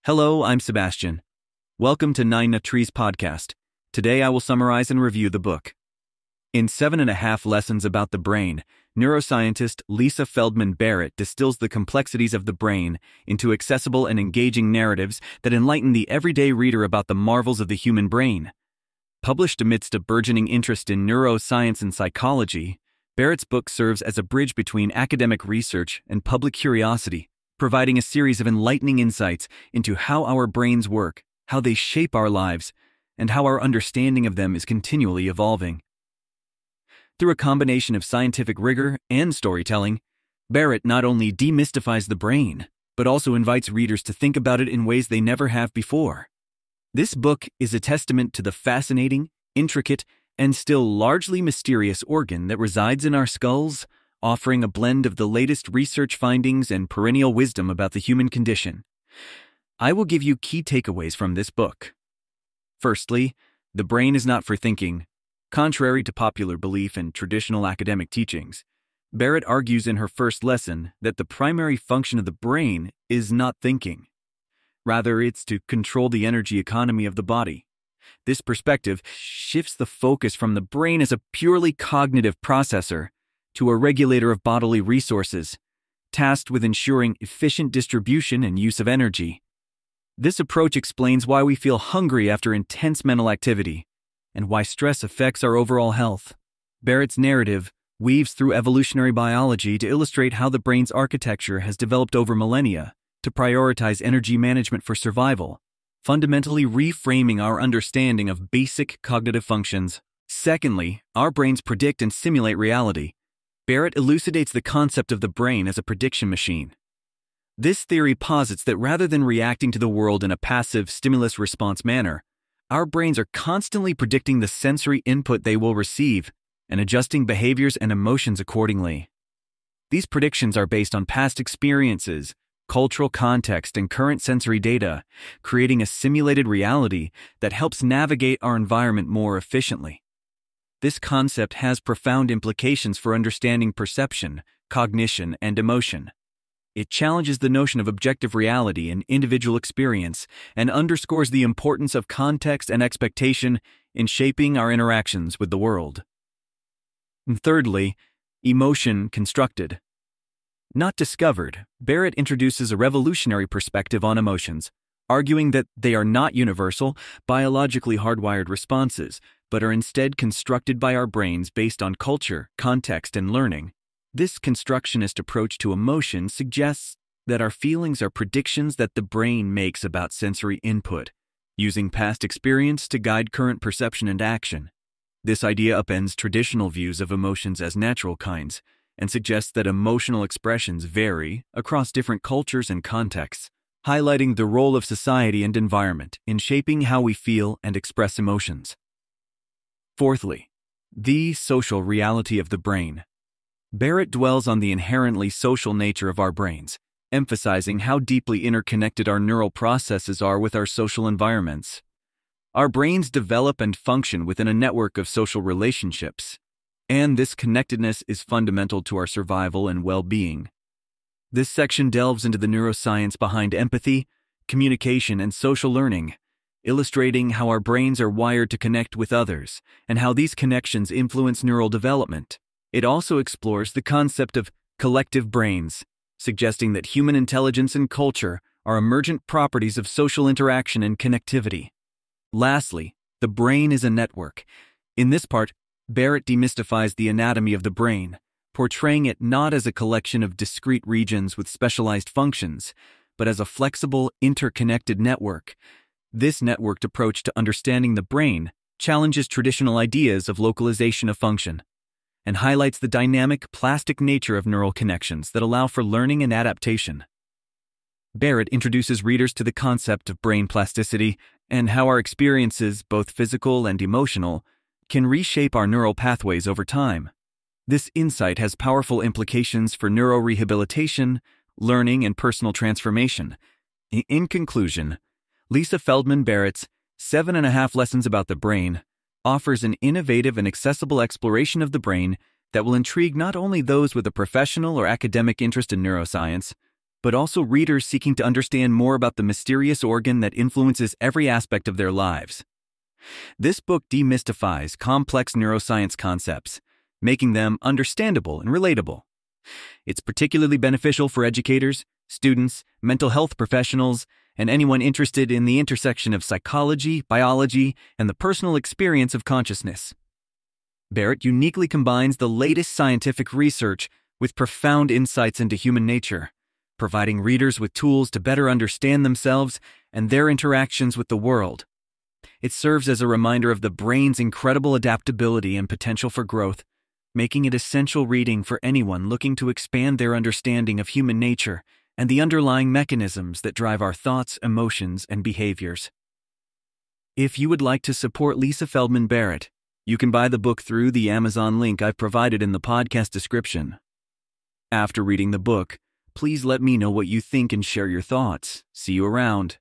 Hello, I'm Sebastian. Welcome to Nine Trees Podcast. Today I will summarize and review the book. In 7.5 Lessons About the Brain, neuroscientist Lisa Feldman Barrett distills the complexities of the brain into accessible and engaging narratives that enlighten the everyday reader about the marvels of the human brain. Published amidst a burgeoning interest in neuroscience and psychology, Barrett's book serves as a bridge between academic research and public curiosity, providing a series of enlightening insights into how our brains work, how they shape our lives, and how our understanding of them is continually evolving. Through a combination of scientific rigor and storytelling, Barrett not only demystifies the brain, but also invites readers to think about it in ways they never have before. This book is a testament to the fascinating, intricate, and still largely mysterious organ that resides in our skulls, offering a blend of the latest research findings and perennial wisdom about the human condition. I will give you key takeaways from this book. Firstly, the brain is not for thinking. Contrary to popular belief and traditional academic teachings, Barrett argues in her first lesson that the primary function of the brain is not thinking. Rather, it's to control the energy economy of the body. This perspective shifts the focus from the brain as a purely cognitive processor to a regulator of bodily resources, tasked with ensuring efficient distribution and use of energy. This approach explains why we feel hungry after intense mental activity, and why stress affects our overall health. Barrett's narrative weaves through evolutionary biology to illustrate how the brain's architecture has developed over millennia to prioritize energy management for survival, fundamentally reframing our understanding of basic cognitive functions. Secondly, our brains predict and simulate reality. Barrett elucidates the concept of the brain as a prediction machine. This theory posits that rather than reacting to the world in a passive stimulus-response manner, our brains are constantly predicting the sensory input they will receive and adjusting behaviors and emotions accordingly. These predictions are based on past experiences, cultural context, and current sensory data, creating a simulated reality that helps navigate our environment more efficiently. This concept has profound implications for understanding perception, cognition, and emotion. It challenges the notion of objective reality and individual experience and underscores the importance of context and expectation in shaping our interactions with the world. And thirdly, emotion constructed. Not discovered, Barrett introduces a revolutionary perspective on emotions, arguing that they are not universal, biologically hardwired responses, but are instead constructed by our brains based on culture, context, and learning. This constructionist approach to emotion suggests that our feelings are predictions that the brain makes about sensory input, using past experience to guide current perception and action. This idea upends traditional views of emotions as natural kinds and suggests that emotional expressions vary across different cultures and contexts, highlighting the role of society and environment in shaping how we feel and express emotions. Fourthly, the social reality of the brain. Barrett dwells on the inherently social nature of our brains, emphasizing how deeply interconnected our neural processes are with our social environments. Our brains develop and function within a network of social relationships, and this connectedness is fundamental to our survival and well-being. This section delves into the neuroscience behind empathy, communication, and social learning, illustrating how our brains are wired to connect with others and how these connections influence neural development. It also explores the concept of collective brains, suggesting that human intelligence and culture are emergent properties of social interaction and connectivity. Lastly, the brain is a network. In this part, Barrett demystifies the anatomy of the brain, portraying it not as a collection of discrete regions with specialized functions, but as a flexible, interconnected network. This networked approach to understanding the brain challenges traditional ideas of localization of function and highlights the dynamic, plastic nature of neural connections that allow for learning and adaptation. Barrett introduces readers to the concept of brain plasticity and how our experiences, both physical and emotional, can reshape our neural pathways over time. This insight has powerful implications for neurorehabilitation, learning, and personal transformation. In conclusion, Lisa Feldman Barrett's 7.5 Lessons About the Brain offers an innovative and accessible exploration of the brain that will intrigue not only those with a professional or academic interest in neuroscience, but also readers seeking to understand more about the mysterious organ that influences every aspect of their lives. This book demystifies complex neuroscience concepts, making them understandable and relatable. It's particularly beneficial for educators, students, mental health professionals, and anyone interested in the intersection of psychology, biology, and the personal experience of consciousness. Barrett uniquely combines the latest scientific research with profound insights into human nature, providing readers with tools to better understand themselves and their interactions with the world. It serves as a reminder of the brain's incredible adaptability and potential for growth, making it essential reading for anyone looking to expand their understanding of human nature and the underlying mechanisms that drive our thoughts, emotions, and behaviors. If you would like to support Lisa Feldman Barrett, you can buy the book through the Amazon link I've provided in the podcast description. After reading the book, please let me know what you think and share your thoughts. See you around.